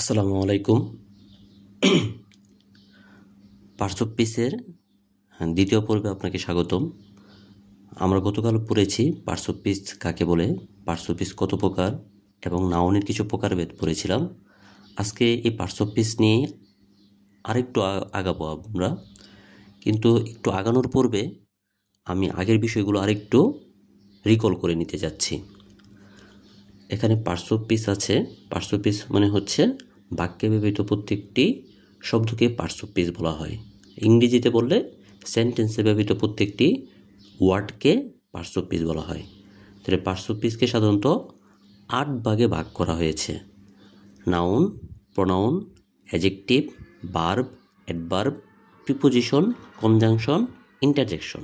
আসসালামু আলাইকুম। Parts of স্পিচের দ্বিতীয় পর্বে আপনাকে স্বাগতম। আমরা গতকাল পড়েছি পার্টস অফ স্পিচ কাকে বলে, পার্টস অফ স্পিচ কত প্রকার এবং নাউনের কিছু প্রকারভেদ পড়েছিলাম। আজকে এই পার্টস অফ স্পিচ নিয়ে আরেকটু আগাবো আমরা, কিন্তু একটু আগানোর পূর্বে আমি আগের বিষয়গুলো আরেকটু রিকল করে নিতে যাচ্ছি। এখানে পার্টস অফ স্পিচ আছে। পার্টস অফ স্পিচ মানে হচ্ছে বাক্যে ব্যবহৃত প্রত্যেকটি শব্দকে পার্টস অফ স্পিচ বলা হয়। ইংরেজিতে বললে সেন্টেন্সে ব্যবহৃত প্রত্যেকটি ওয়ার্ডকে পার্টস অফ স্পিচ বলা হয়। তাহলে পার্টস অফ স্পিচকে সাধারণত 8 ভাগে ভাগ করা হয়েছে: noun, pronoun, adjective, verb, adverb, preposition, conjunction, interjection.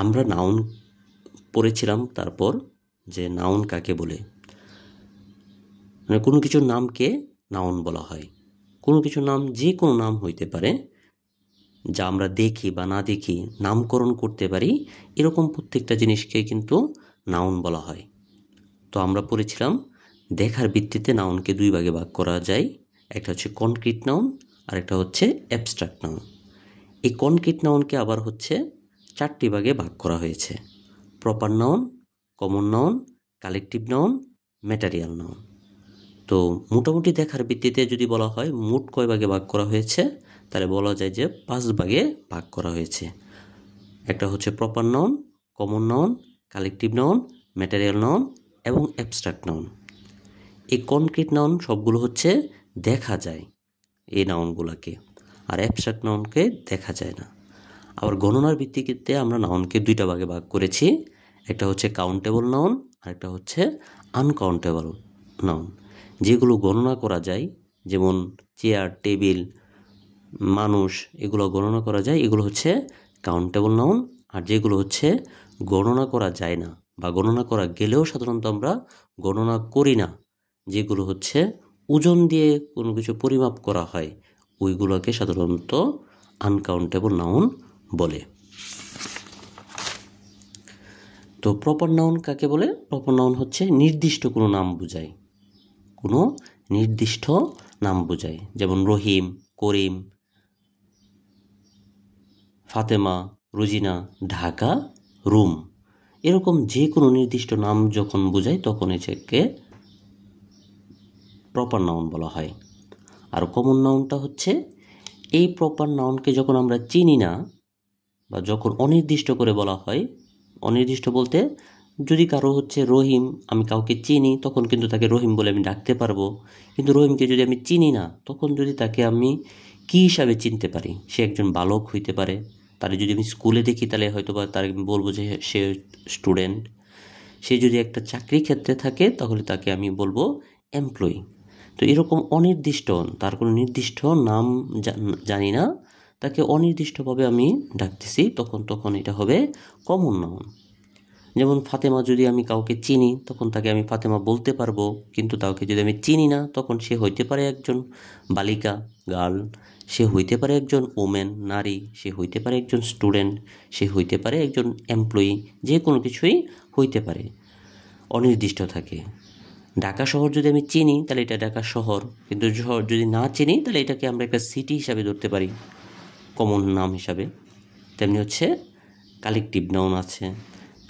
আমরা নাউন পড়েছিলাম, তারপর যে নাউন কাকে বলে, মানে কোনো কিছুর নামকে নাউন বলা হয়। কোনো কিছুর নাম যে কোনো নাম হইতে পারে, যা আমরা দেখি বা না দেখি নামকরণ করতে পারি, এরকম প্রত্যেকটা জিনিসকে কিন্তু নাউন বলা হয়। তো আমরা পড়েছিলাম দেখার ভিত্তিতে নাউনকে 2 ভাগে ভাগ করা যায়। একটা হচ্ছে কনক্রিট নাউন আর একটা হচ্ছে অ্যাবস্ট্রাক্ট নাউন। এই কনক্রিট নাউনকে আবার হচ্ছে 4টি ভাগে ভাগ করা হয়েছে: proper noun, common noun, collective noun, material noun. তো মোটামুটি দেখার ভিত্তিতে যদি বলা হয় মোট কয় ভাগে ভাগ করা হয়েছে, তাহলে বলা যায় যে 5 ভাগে ভাগ করা হয়েছে। একটা হচ্ছে proper noun, common noun, collective noun, material noun এবং অ্যাবস্ট্রাক্ট নাউন। এই কনক্রিট নাউন সবগুলো হচ্ছে দেখা যায় এই নাউনগুলোকে, আর অ্যাবস্ট্রাক্ট নাউনকে দেখা যায় না। আবার গণনার ভিত্তিতে আমরা নাউনকে 2টা ভাগে ভাগ করেছি। একটা হচ্ছে কাউন্টেবল নাউন আর একটা হচ্ছে আনকাউন্টেবল নাউন। যেগুলো গণনা করা যায়, যেমন চেয়ার, টেবিল, মানুষ, এগুলো গণনা করা যায়, এগুলো হচ্ছে কাউন্টেবল নাউন। আর যেগুলো হচ্ছে গণনা করা যায় না বা গণনা করা গেলেও সাধারণত আমরা গণনা করি না, যেগুলো হচ্ছে ওজন দিয়ে কোনো কিছু পরিমাপ করা হয়, ওইগুলোকে সাধারণত আনকাউন্টেবল নাউন বলে। তো প্রপার নাউন কাকে বলে? প্রপার নাউন হচ্ছে নির্দিষ্ট কোনো নাম বোঝায়, কোনো নির্দিষ্ট নাম বোঝায়। যেমন রহিম, করিম, ফাতেমা, রোজিনা, ঢাকা, রুম, এরকম যে কোনো নির্দিষ্ট নাম যখন বোঝায় তখন এটাকে প্রপার নাউন বলা হয়। আর কমন নাউনটা হচ্ছে এই প্রপার নাউনকে যখন আমরা চিনি না বা যখন অনির্দিষ্ট করে বলা হয়, অনির্দিষ্ট বলতে যদি কারো হচ্ছে রহিম, আমি কাউকে চিনি তখন কিন্তু তাকে রহিম বলে আমি ডাকতে পারবো। কিন্তু রহিমকে যদি আমি চিনি না, তখন যদি তাকে আমি কী হিসাবে চিনতে পারি? সে একজন বালক হইতে পারে। তারে যদি আমি স্কুলে দেখি তাহলে হয়তো বা তার আমি বলবো যে সে স্টুডেন্ট। সে যদি একটা চাকরি ক্ষেত্রে থাকে তাহলে তাকে আমি বলবো এমপ্লয়ি। তো এরকম অনির্দিষ্ট, তার কোনো নির্দিষ্ট নাম জানি না, তাকে অনির্দিষ্টভাবে আমি ডাকতেছি, তখন এটা হবে কমন নাউন। যেমন ফাতেমা, যদি আমি কাউকে চিনি তখন তাকে আমি ফাতেমা বলতে পারবো, কিন্তু তাকে যদি আমি চিনি না তখন সে হইতে পারে একজন বালিকা, গার্ল, সে হইতে পারে একজন ওমেন, নারী, সে হইতে পারে একজন স্টুডেন্ট, সে হইতে পারে একজন এমপ্লয়ি, যে কোনো কিছুই হইতে পারে, অনির্দিষ্ট থাকে। ঢাকা শহর যদি আমি চিনি তাহলে এটা ঢাকা শহর, কিন্তু যদি না চিনি তাহলে এটাকে আমরা একটা সিটি হিসাবে ধরতে পারি, কমন নাম হিসাবে। তেমনি হচ্ছে কালেকটিভ নাউন আছে।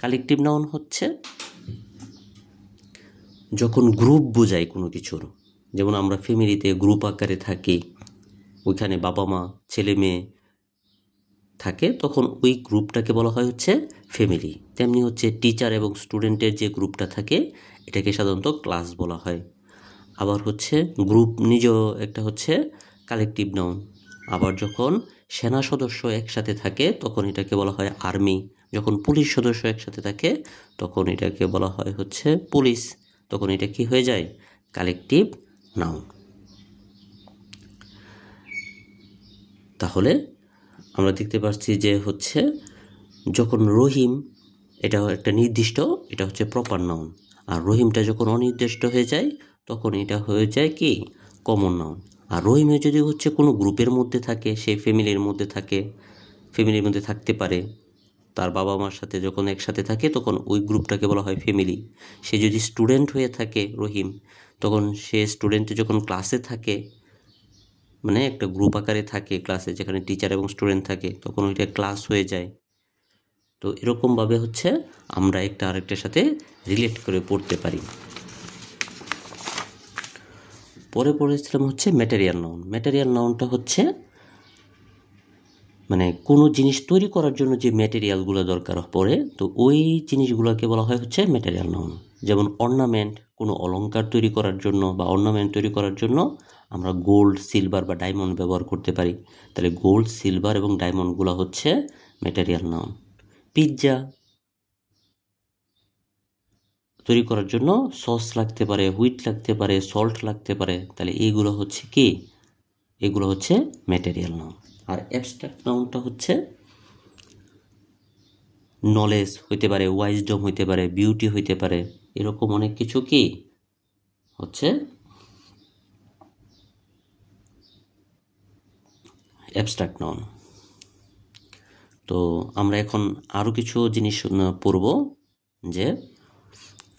কালেকটিভ নাউন হচ্ছে যখন গ্রুপ বোঝায় কোনো কিছুর, যেমন আমরা ফ্যামিলিতে গ্রুপ আকারে থাকি, ওইখানে বাবা মা ছেলে মেয়ে থাকে, তখন ওই গ্রুপটাকে বলা হয় হচ্ছে ফ্যামিলি। তেমনি হচ্ছে টিচার এবং স্টুডেন্টের যে গ্রুপটা থাকে এটাকে সাধারণত ক্লাস বলা হয়। আবার হচ্ছে গ্রুপ নিজেও একটা হচ্ছে কালেকটিভ নাউন। আবার যখন সেনা সদস্য একসাথে থাকে তখন এটাকে বলা হয় আর্মি। যখন পুলিশ সদস্য একসাথে থাকে তখন এটাকে বলা হয় হচ্ছে পুলিশ। তখন এটা কি হয়ে যায়? Collective noun. তাহলে আমরা দেখতে পাচ্ছি যে হচ্ছে যখন রহিম, এটা একটা নির্দিষ্ট, এটা হচ্ছে প্রপার নাউন। আর রহিমটা যখন অনির্দিষ্ট হয়ে যায় তখন এটা হয়ে যায় কি? Common noun. আর রহিমে যদি হচ্ছে কোনো গ্রুপের মধ্যে থাকে, সে ফ্যামিলির মধ্যে থাকে, ফ্যামিলির মধ্যে থাকতে পারে, তার বাবা মার সাথে যখন একসাথে থাকে তখন ওই গ্রুপটাকে বলা হয় ফ্যামিলি। সে যদি স্টুডেন্ট হয়ে থাকে রহিম, তখন সে স্টুডেন্টে যখন ক্লাসে থাকে, মানে একটা গ্রুপ আকারে থাকে ক্লাসে, যেখানে টিচার এবং স্টুডেন্ট থাকে, তখন ওইটা ক্লাস হয়ে যায়। তো এরকমভাবে হচ্ছে আমরা একটা আরেকটার সাথে রিলেট করে পড়তে পারি। পরে পড়েছিলাম হচ্ছে ম্যাটেরিয়াল নাউন। ম্যাটেরিয়াল নাউনটা হচ্ছে মানে কোনো জিনিস তৈরি করার জন্য যে ম্যাটেরিয়ালগুলো দরকার পড়ে, তো ওই জিনিসগুলোকে বলা হয় হচ্ছে ম্যাটেরিয়াল নাউন। যেমন অর্নামেন্ট, কোনো অলংকার তৈরি করার জন্য বা অর্নামেন্ট তৈরি করার জন্য আমরা গোল্ড, সিলভার বা ডায়মন্ড ব্যবহার করতে পারি। তাহলে গোল্ড, সিলভার এবং ডায়মন্ডগুলো হচ্ছে ম্যাটেরিয়াল নাউন। পিৎজা তৈরি করার জন্য সস লাগতে পারে, হুইট লাগতে পারে, সল্ট লাগতে পারে, তাহলে এইগুলো হচ্ছে কি, এগুলো হচ্ছে ম্যাটেরিয়াল নাউন। আর অ্যাবস্ট্রাক্ট নাউনটা হচ্ছে নলেজ হইতে পারে, ওয়াইজডম হইতে পারে, বিউটি হইতে পারে, এরকম অনেক কিছু কি হচ্ছে অ্যাবস্ট্রাক্ট নাউন। তো আমরা এখন আরও কিছু জিনিস পড়ব, যে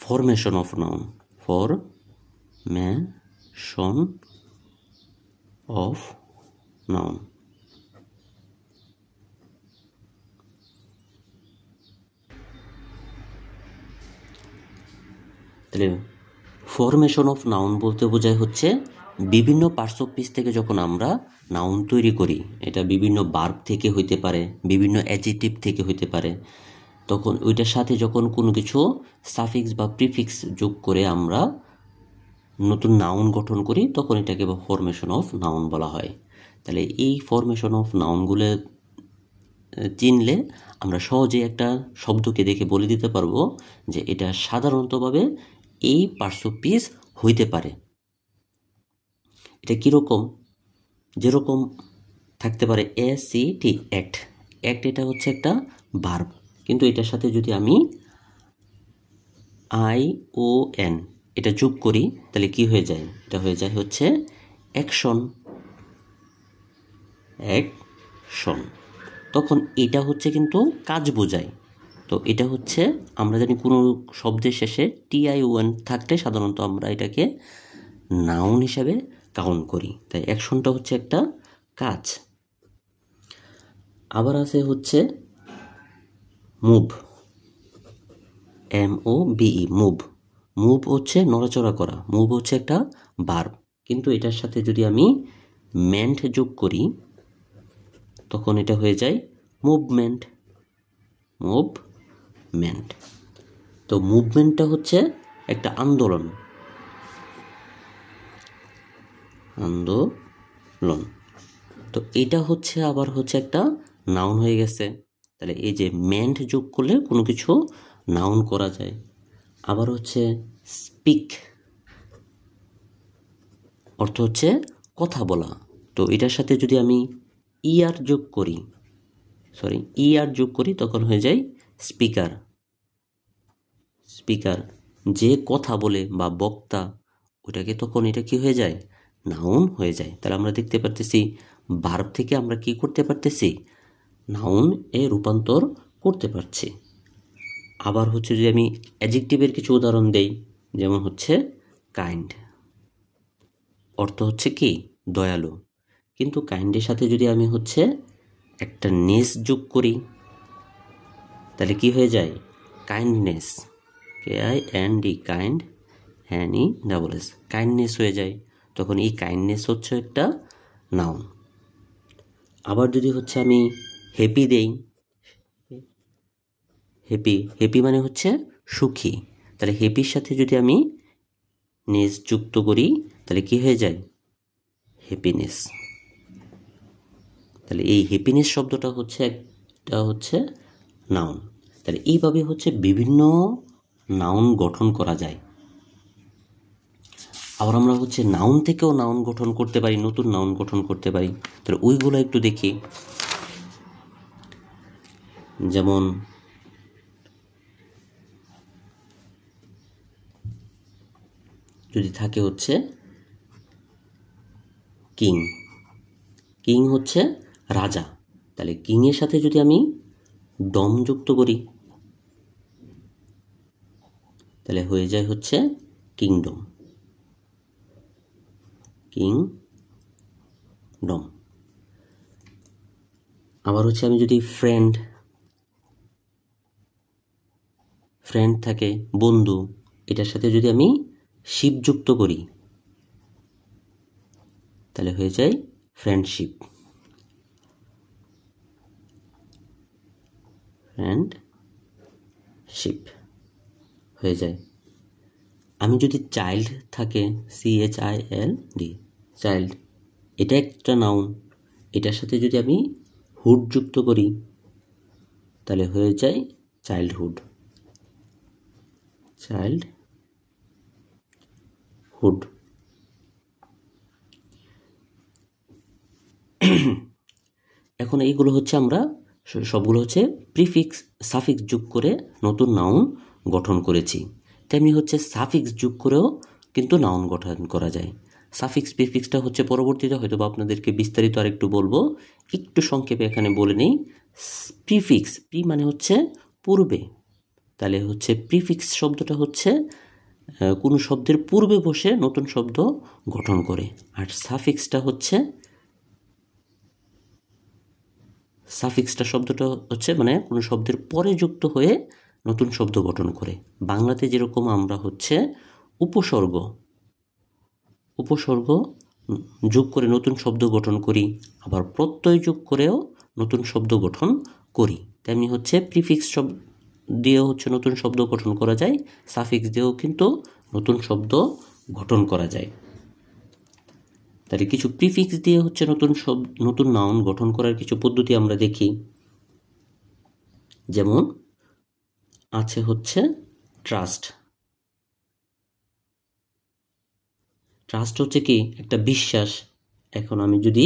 formation of noun. Formation of noun. তাহলে ফরমেশন অফ নাউন বলতে বোঝায় হচ্ছে বিভিন্ন পার্টস অফ স্পিচ থেকে যখন আমরা নাউন তৈরি করি, এটা বিভিন্ন ভার্ব থেকে হইতে পারে, বিভিন্ন অ্যাডজেক্টিভ থেকে হইতে পারে, তখন ওইটার সাথে যখন কোনো কিছু সাফিক্স বা প্রিফিক্স যোগ করে আমরা নতুন নাউন গঠন করি, তখন এটাকে ফরমেশন অফ নাউন বলা হয়। তাহলে এই ফরমেশন অফ নাউনগুলো চিনলে আমরা সহজে একটা শব্দকে দেখে বলে দিতে পারবো যে এটা সাধারণতভাবে এই পার্টস অফ স্পিচ হইতে পারে। এটা কীরকম? যেরকম থাকতে পারে এসিটি, অ্যাক্ট। অ্যাক্ট এটা হচ্ছে একটা ভার্ব, কিন্তু এটার সাথে যদি আমি ION এটা যোগ করি, তাহলে কি হয়ে যায়? এটা হয়ে যায় হচ্ছে অ্যাকশন। অ্যাকশন, তখন এটা হচ্ছে কিন্তু কাজ বোঝায়। তো এটা হচ্ছে আমরা জানি কোনো শব্দের শেষে TION থাকলে সাধারণত আমরা এটাকে নাউন হিসাবে কাউন্ট করি। তাই অ্যাকশনটা হচ্ছে একটা কাজ। আবার আছে হচ্ছে মুভ, MOVE, মুভ। মুভ হচ্ছে নড়াচড়া করা, মুভ হচ্ছে একটা ভার্ব, কিন্তু এটার সাথে যদি আমি মেন্ট যোগ করি, তখন এটা হয়ে যায় মুভমেন্ট। মুভমেন্ট, তো মুভমেন্টটা হচ্ছে একটা আন্দোলন। আন্দোলন, তো এটা হচ্ছে আবার হচ্ছে একটা নাউন হয়ে গেছে। তাহলে এই যে মেন্ট যোগ করলে কোনো কিছু নাউন করা যায়। আবার হচ্ছে স্পিক, অর্থ হচ্ছে কথা বলা। তো এটার সাথে যদি আমি ER যোগ করি, তখন হয়ে যায় স্পিকার। স্পিকার, যে কথা বলে বা বক্তা, ওটাকে তখন এটা কি হয়ে যায়? নাউন হয়ে যায়। তাহলে আমরা দেখতে পারতেছি ভার্ব থেকে আমরা কি করতে পারতেছি? নাউন এ রূপান্তর করতে পারছি। আবার হচ্ছে যদি আমি অ্যাডজেক্টিভের কিছু উদাহরণ দেই, যেমন হচ্ছে কাইন্ড, অর্থ হচ্ছে কি দয়ালু, কিন্তু কাইন্ডের সাথে যদি আমি হচ্ছে একটা নেস যোগ করি, তাহলে কি হয়ে যায়? Kindness. KIND, kind, NESS, kindness হয়ে যায়। তখন এই কাইন্ডনেস হচ্ছে একটা নাউন। আবার যদি হচ্ছে আমি হ্যাপি দেই, হ্যাপি মানে হচ্ছে সুখী, তাহলে হ্যাপির সাথে যদি আমি নেস যুক্ত করি, তাহলে কি হয়ে যায়? হ্যাপিনেস। তাহলে এই হ্যাপিনেস শব্দটা হচ্ছে একটা হচ্ছে নাউন। তাহলে এইভাবে হচ্ছে বিভিন্ন নাউন গঠন করা যায়। আবার আমরা হচ্ছে নাউন থেকেও নাউন গঠন করতে পারি, নতুন নাউন গঠন করতে পারি। তাহলে ওইগুলো একটু দেখি। যেমন যদি থাকে হচ্ছে কিং হচ্ছে রাজা, তাহলে কিংয়ের সাথে যদি আমি ডম যুক্ত করি, তাহলে হয়ে যায় হচ্ছে কিংডম। কিংডম। আবার হচ্ছে আমি যদি ফ্রেন্ড থাকে, বন্ধু, এটার সাথে যদি আমি শিপ যুক্ত করি, তাহলে হয়ে যায় ফ্রেন্ডশিপ। ফ্রেন্ডশিপ হয়ে যায়। আমি যদি চাইল্ড থাকে, CHILD, চাইল্ড, এটা একটা নাউন, এটার সাথে যদি আমি হুড যুক্ত করি, তাহলে হয়ে যায় চাইল্ডহুড। চাইল্ডহুড। এখন এইগুলো হচ্ছে আমরা সবগুলো হচ্ছে প্রিফিক্স সাফিক্স যোগ করে নতুন নাউন গঠন করেছি। তেমনি হচ্ছে সাফিক্স যোগ করেও কিন্তু নাউন গঠন করা যায়। সাফিক্স প্রিফিক্সটা হচ্ছে পরবর্তীতে হয়তো আপনাদেরকে বিস্তারিত আর একটু বলবো, একটু সংক্ষেপে এখানে বলে নেই। প্রিফিক্স, প্রি মানে হচ্ছে পূর্বে, তাহলে হচ্ছে প্রিফিক্স শব্দটা হচ্ছে কোনো শব্দের পূর্বে বসে নতুন শব্দ গঠন করে। আর সাফিক্সটা হচ্ছে শব্দটা হচ্ছে মানে কোনো শব্দের পরে যুক্ত হয়ে নতুন শব্দ গঠন করে। বাংলাতে যেরকম আমরা হচ্ছে উপসর্গ যোগ করে নতুন শব্দ গঠন করি, আবার প্রত্যয় যোগ করেও নতুন শব্দ গঠন করি, তেমনি হচ্ছে প্রিফিক্স দিয়েও হচ্ছে নতুন শব্দ গঠন করা যায়, সাফিক্স দিয়েও কিন্তু নতুন শব্দ গঠন করা যায়। তাহলে কিছু প্রিফিক্স দিয়ে হচ্ছে নতুন নাউন গঠন করার কিছু পদ্ধতি আমরা দেখি। যেমন আছে হচ্ছে ট্রাস্ট। ট্রাস্ট হচ্ছে কি একটা বিশ্বাস। এখন আমি যদি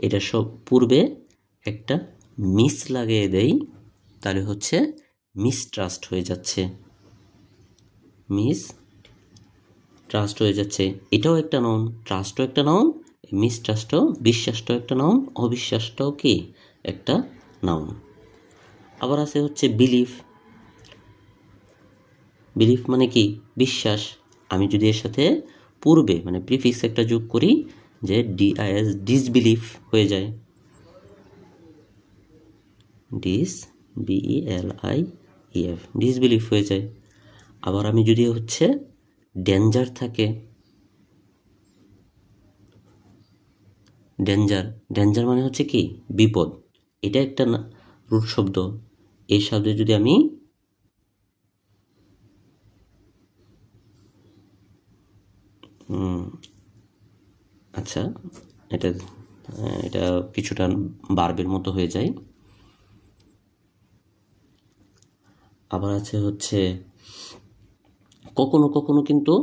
এটা সব পূর্বে একটা মিস লাগিয়ে দেই, তাহলে হচ্ছে মিসট্রাস্ট হয়ে যাচ্ছে। মিসট্রাস্ট হয়ে যাচ্ছে। এটাও একটা নাউন, ট্রাস্টও একটা নাউন, মিসট্রাস্টও, বিশ্বাসটাও একটা নাউন, অবিশ্বাসটাও কি একটা নাউন। আবার আছে হচ্ছে বিলিফ। বিলিফ মানে কি বিশ্বাস। আমি যদি এর সাথে পূর্বে মানে প্রিফিক্স একটা যোগ করি, যে DIS, ডিসবিলিফ হয়ে যায়। BELIEF, ডিসবিলিফ হয়ে যায়। আবার আমি যদি হচ্ছে ডেঞ্জার থাকে, ডেঞ্জার মানে হচ্ছে কি বিপদ, এটা একটা রুট শব্দ। এই শব্দে যদি আমি আচ্ছা, এটা কিছুটা বার্বের মতো হয়ে যায়। আবার আছে হচ্ছে কখনো কখনো কিন্তু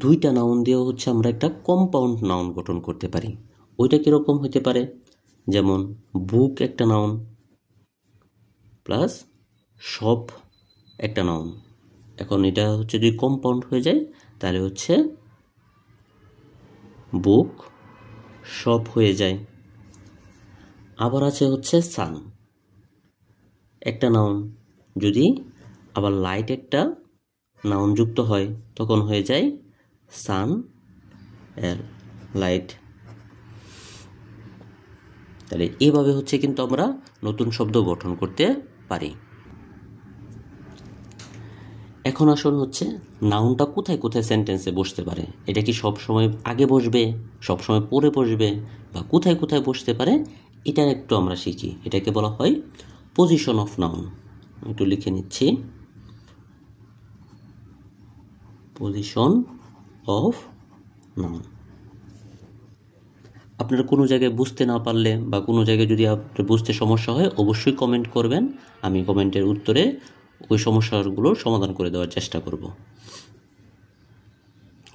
দুইটা নাউন দিয়েও হচ্ছে আমরা একটা কম্পাউন্ড নাউন গঠন করতে পারি। ওইটা কিরকম হতে পারে, যেমন বুক একটা নাউন প্লাস শপ একটা নাউন। এখন এটা হচ্ছে যদি কম্পাউন্ড হয়ে যায়, তাহলে হচ্ছে বুক শপ হয়ে যায়। আবার আছে হচ্ছে সান একটা নাউন, যদি আবার লাইট একটা নাউন যুক্ত হয়, তখন হয়ে যায় সান এর লাইট। তাহলে এইভাবে হচ্ছে কিন্তু আমরা নতুন শব্দ গঠন করতে পারি। এখন আসুন হচ্ছে নাউনটা কোথায় কোথায় সেন্টেন্সে বসতে পারে। এটা কি সব সময় আগে বসবে, সব সময় পরে বসবে, বা কোথায় কোথায় বসতে পারে, এটা একটু আমরা শিখি। এটাকে বলা হয় পজিশন অফ নাউন। একটু লিখে নিচ্ছি, পজিশন অফ নাউন। আপনারা কোনো জায়গায় বুঝতে না পারলে বা কোনো জায়গায় যদি আপনার বুঝতে সমস্যা হয়, অবশ্যই কমেন্ট করবেন। আমি কমেন্টের উত্তরে ওই সমস্যাগুলোর সমাধান করে দেওয়ার চেষ্টা করব।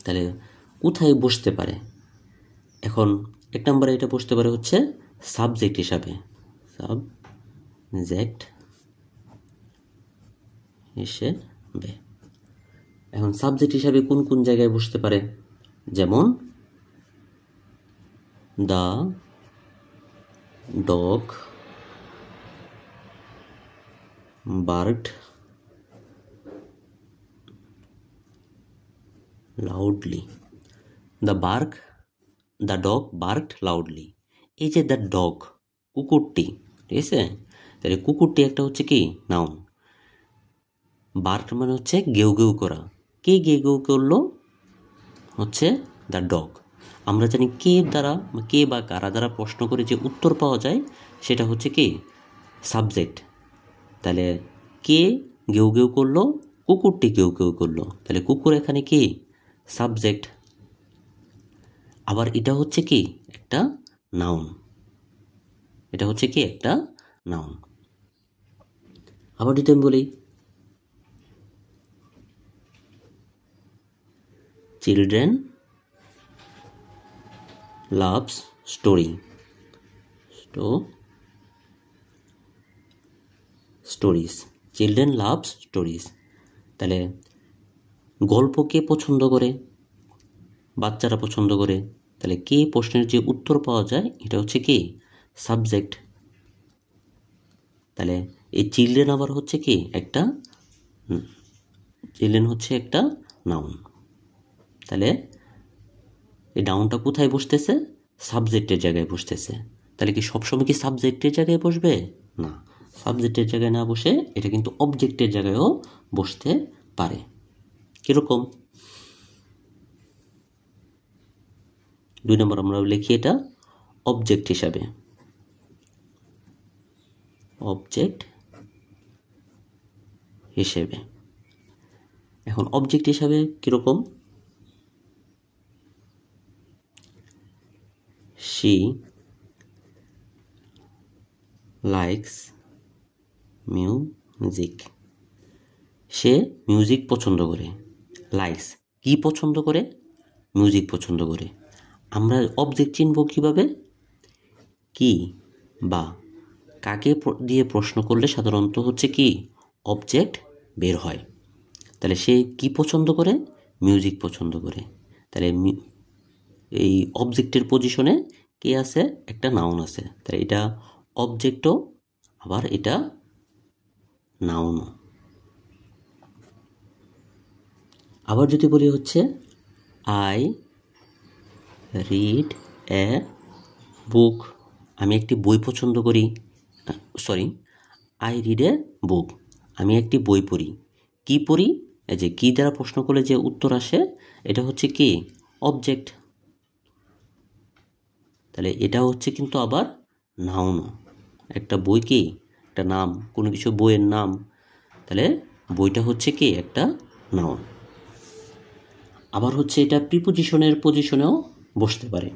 তাহলে কোথায় বসতে পারে, এখন এক নম্বরে এটা বসতে পারে হচ্ছে সাবজেক্ট হিসাবে। সাবজেক্ট হিসেবে। এখন সাবজেক্ট হিসাবে কোন কোন জায়গায় বসতে পারে, যেমন the dog barked loudly. The dog barked loudly. এই যে দ্য ডগ, কুকুরটি, ঠিক আছে? তাহলে কুকুরটি একটা হচ্ছে কি নাউন। বার্ক মানে হচ্ছে গেউ গেউ করা। কে গেউ গেউ করলো? হচ্ছে দ্য ডগ। আমরা জানি কে দ্বারা, কে বা কারা দ্বারা প্রশ্ন করে যে উত্তর পাওয়া যায় সেটা হচ্ছে কি সাবজেক্ট। তাহলে কে গেউ গেউ করলো? কুকুরটি গেউ গেউ করলো। তাহলে কুকুর এখানে কি সাবজেক্ট। আবার এটা হচ্ছে কি একটা নাউন। এটা হচ্ছে কি একটা নাউন। আবার যদি আমি বলি children loves story, stories, children loves stories. তাহলে গল্প কে পছন্দ করে? বাচ্চারা পছন্দ করে। তাহলে কে প্রশ্নের যে উত্তর পাওয়া যায় এটা হচ্ছে কি সাবজেক্ট। তাহলে এই চিলড্রেন আবার হচ্ছে কি একটা, চিলড্রেন হচ্ছে একটা নাউন। তাহলে এই নাউনটা কোথায় বসতেছে? সাবজেক্টের জায়গায় বসতেছে। তাহলে কি সবসময় কি সাবজেক্টের জায়গায় বসবে? না, সাবজেক্টের জায়গায় না বসে এটা কিন্তু অবজেক্টের জায়গায়ও বসতে পারে। কিরকম? 2 নম্বর আমরা লিখি এটা অবজেক্ট হিসাবে। অবজেক্ট হিসেবে। এখন অবজেক্ট হিসাবে কিরকম? she likes music, say music পছন্দ করে। লাইকস কি পছন্দ করে? মিউজিক পছন্দ করে। আমরা অবজেক্ট চিনব কিভাবে? কি বা কাকে দিয়ে প্রশ্ন করলে সাধারণত হচ্ছে কি অবজেক্ট বের হয়। তাহলে সে কি পছন্দ করে? মিউজিক পছন্দ করে। তাহলে এই অবজেক্টের পজিশনে কে আছে? একটা নাউন আছে। তাহলে এটা অবজেক্টও আবার এটা নাউনও। আবার যদি বলি হচ্ছে আই রিড এ বুক, আমি একটি বই পছন্দ করি। সরি, আই রিড এ বুক, আমি একটি বই পড়ি। কি পড়ি? এই যে কি দ্বারা প্রশ্ন করলে যে উত্তর আসে এটা হচ্ছে কি অবজেক্ট। তাহলে এটা হচ্ছে কিন্তু আবার নাউনও। একটা বই কি একটা নাম, কোনো কিছু বইয়ের নাম। তাহলে বইটা হচ্ছে কি একটা নাউন। আবার হচ্ছে এটা প্রিপোজিশনের পজিশনেও বসতে পারে।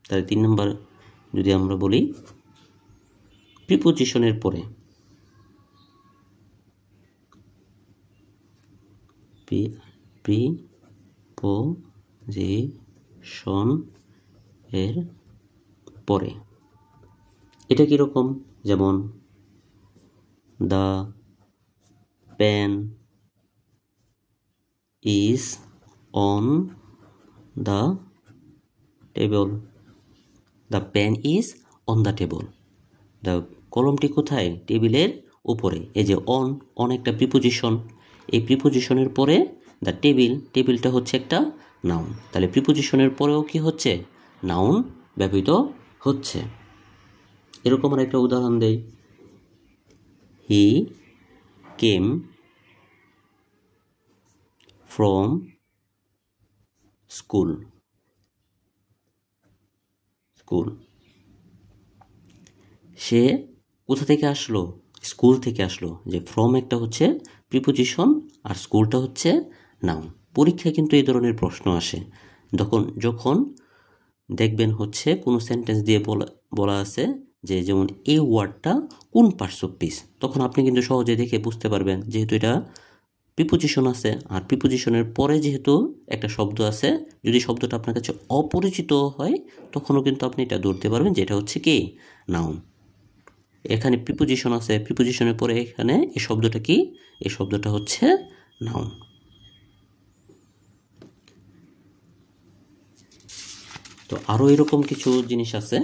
তাহলে 3 নম্বর যদি আমরা বলি প্রিপোজিশনের পরে, প্রিপোজিশন এর পরে এটা কিরকম? যেমন the pen is on the table, the pen is on the table, the কলমটি কোথায়? টেবিলের উপরে। এই যে অন একটা প্রিপোজিশন, এই প্রিপোজিশনের পরে দ্য টেবিল, টেবিলটা হচ্ছে একটা নাউন। তাহলে প্রিপোজিশনের পরেও কি হচ্ছে নাউন ব্যবহৃত হচ্ছে। এরকম আর একটা উদাহরণ দেই, হি কেম ফ্রম স্কুল, সে কোথা থেকে আসলো? স্কুল থেকে আসলো। যে ফ্রম একটা হচ্ছে প্রিপোজিশন আর স্কুলটা হচ্ছে নাউন। পরীক্ষায় কিন্তু এই ধরনের প্রশ্ন আসে। যখন দেখবেন হচ্ছে কোনো সেন্টেন্স দিয়ে বলা আছে যে যেমন এই ওয়ার্ডটা কোন পার্টস অফ স্পিচ, তখন আপনি কিন্তু সহজে দেখে বুঝতে পারবেন যেহেতু এটা প্রিপোজিশন আছে আর প্রিপোজিশনের পরে যেহেতু একটা শব্দ আছে, যদি শব্দটা আপনার কাছে অপরিচিত হয় তখনও কিন্তু আপনি এটা ধরতে পারবেন যে এটা হচ্ছে কি নাউন। এখানে প্রিপোজিশন আছে, প্রিপোজিশনের পরে এখানে এই শব্দটা কি? এই শব্দটা হচ্ছে নাউন। তো আরো এরকম কিছু জিনিস আছে।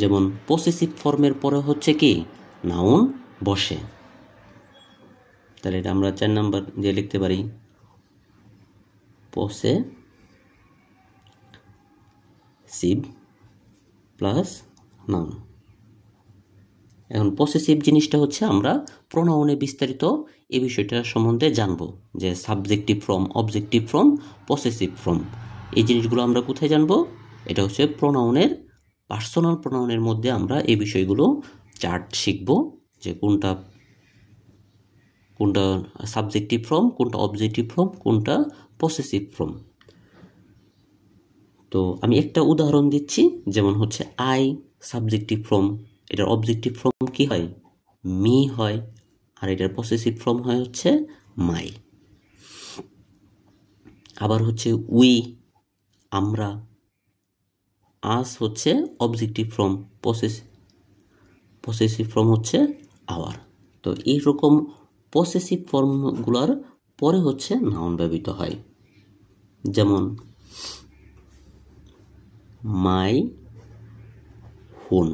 যেমন পসেসিভ ফর্মের পরে হচ্ছে কি নাউন বসে। তাহলে এটা আমরা 4 নাম্বার দিয়ে লিখতে পারি পসেসিভ প্লাস নাউন। এখন পসেসিভ জিনিসটা হচ্ছে আমরা প্রোনাউনে বিস্তারিত এই বিষয়টার সম্বন্ধে জানবো, যে subjective form, objective form, possessive form, এই জিনিসগুলো আমরা কোথায় জানবো? এটা হচ্ছে প্রোনাউনের, পার্সোনাল প্রোনাউনের মধ্যে আমরা এই বিষয়গুলো চার্ট শিখবো, যে কোনটা সাবজেক্টিভ ফর্ম, কোনটা অবজেক্টিভ ফর্ম, কোনটা পসেসিভ ফর্ম। তো আমি একটা উদাহরণ দিচ্ছি, যেমন হচ্ছে আই সাবজেক্টিভ ফর্ম, এটার অবজেক্টিভ ফর্ম কি হয়? মি হয়, আর এটার পসেসিভ ফর্ম হয় হচ্ছে মাই। আবার হচ্ছে উই, আমরা, আস হচ্ছে অবজেক্টিভ ফর্ম, পসেসিভ ফর্ম হচ্ছে আওয়ার। তো এইরকম পসেসিভ ফর্মগুলোর পরে হচ্ছে নাউন ব্যবহৃত হয়, যেমন my phone,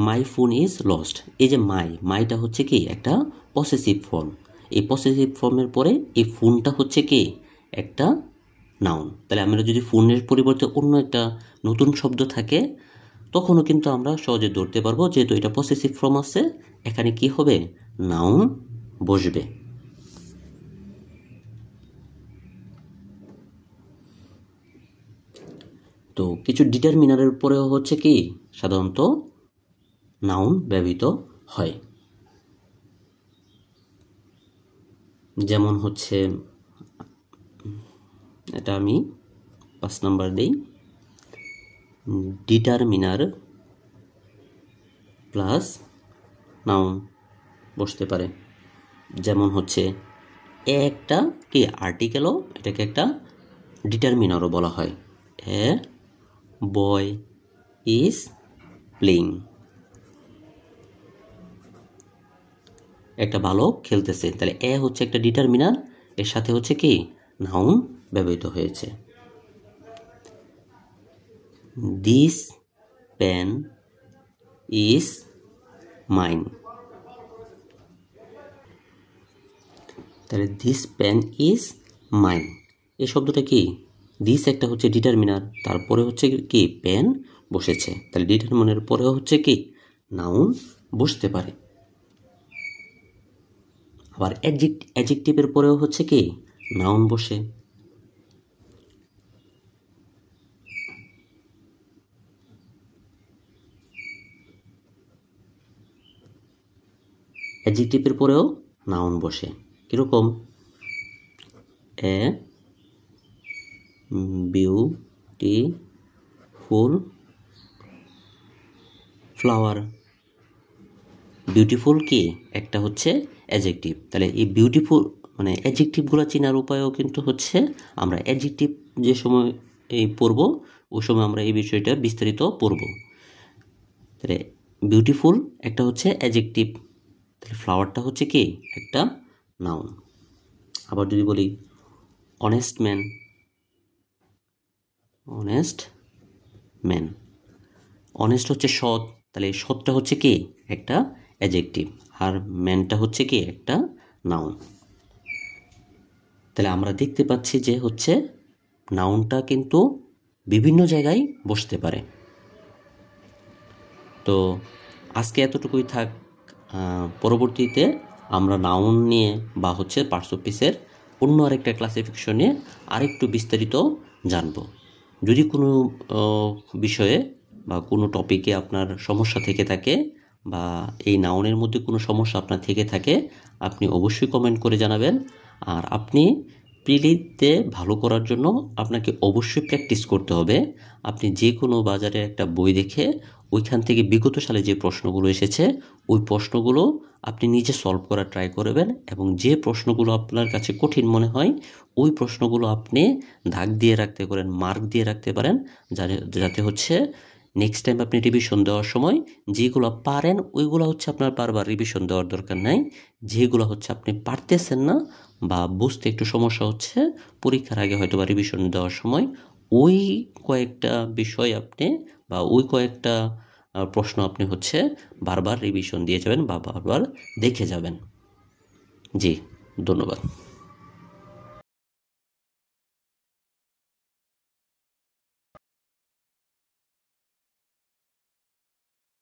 my phone is lost. এই যে মাইটা হচ্ছে কি একটা পসেসিভ ফর্ম, এই পসেসিভ ফর্মের পরে এই ফোনটা হচ্ছে কি একটা নাউন। তাহলে আমরা যদি ফোনের পরিবর্তে অন্য একটা নতুন শব্দ থাকে তখনও কিন্তু আমরা সহজে ধরতে পারবো, যেহেতু এটা পসেসিভ ফর্ম আছে, এখানে কি হবে? নাউন বসবে। তো কিছু ডিটারমিনারের পরেও হচ্ছে কি সাধারণত নাউন ব্যবহৃত হয়, যেমন হচ্ছে এটা আমি 5 নাম্বার দিই, ডিটারমিনার প্লাস নাউন বসতে পারে। যেমন হচ্ছে একটা কি আর্টিকেলও, এটাকে একটা ডিটারমিনারও বলা হয়। এ বয় ইজ প্লেইং, একটা বালক খেলতেছে, তাহলে এ হচ্ছে একটা ডিটারমিনার, এর সাথে হচ্ছে কি নাউন ব্যবহৃত হয়েছে। দিস পেন ইজ মাইন, তাহলে দিস পেন ইজ মাইন, এই শব্দটা কি? দিস একটা হচ্ছে ডিটারমিনার, তারপরে হচ্ছে কি পেন বসেছে, তাহলে ডিটারমিনারের পরেও হচ্ছে কি নাউন বসতে পারে। আবার অ্যাডজেক্টিভের পরেও হচ্ছে কি নাউন বসে। অ্যাডজেক্টিভের পরেও নাউন বসে, কিরকম? এ বিউটিফুল ফ্লাওয়ার, বিউটিফুল কি একটা হচ্ছে অ্যাডজেক্টিভ, তাহলে এই বিউটিফুল মানে অ্যাডজেক্টিভগুলো চেনার উপায়ও কিন্তু হচ্ছে আমরা অ্যাডজেক্টিভ যে সময় এই পড়ব ওই সময় আমরা এই বিষয়টা বিস্তারিত পড়ব। তাহলে বিউটিফুল একটা হচ্ছে অ্যাডজেক্টিভ, তাহলে ফ্লাওয়ারটা হচ্ছে কি একটা নাউন। আবার যদি বলি অনেস্ট ম্যান, অনেস্ট হচ্ছে সৎ, তাহলে সৎটা হচ্ছে কি একটা অ্যাডজেক্টিভ, আর ম্যানটা হচ্ছে কি একটা নাউন। তাহলে আমরা দেখতে পাচ্ছি যে হচ্ছে নাউনটা কিন্তু বিভিন্ন জায়গায় বসতে পারে। তো আজকে এতটুকুই থাক, পরবর্তীতে আমরা নাউন নিয়ে বা হচ্ছে পার্টস অফ স্পিচের অন্য আরেকটা ক্লাসিফিকেশন নিয়ে আরেকটু বিস্তারিত জানব। যদি কোনো বিষয়ে বা কোনো টপিকে আপনার সমস্যা থেকে থাকে বা এই নাউনের মধ্যে কোনো সমস্যা আপনার থেকে থাকে, আপনি অবশ্যই কমেন্ট করে জানাবেন। আর আপনি প্রিলিতে ভালো করার জন্য আপনাকে অবশ্যই প্র্যাকটিস করতে হবে। আপনি যে কোনো বাজারে একটা বই দেখে ওইখান থেকে বিগত সালে যে প্রশ্নগুলো এসেছে ওই প্রশ্নগুলো আপনি নিজে সলভ করার ট্রাই করবেন, এবং যে প্রশ্নগুলো আপনার কাছে কঠিন মনে হয় ওই প্রশ্নগুলো আপনি দাগ দিয়ে রাখতে পারেন, মার্ক দিয়ে রাখতে পারেন, যাতে হচ্ছে নেক্সট টাইম আপনি রিভিশন দেওয়ার সময় যেগুলো পারেন ওইগুলো হচ্ছে আপনার বারবার রিভিশন দেওয়ার দরকার নাই। যেগুলো হচ্ছে আপনি পারতেছেন না বা বুঝতে একটু সমস্যা হচ্ছে, পরীক্ষার আগে হয়তো বা রিভিশন দেওয়ার সময় ওই কয়েকটা বিষয় আপনি বা ওই কয়েকটা প্রশ্ন আপনি হচ্ছে বারবার রিভিশন দিয়ে যাবেন বা বারবার দেখে যাবেন। জি, ধন্যবাদ।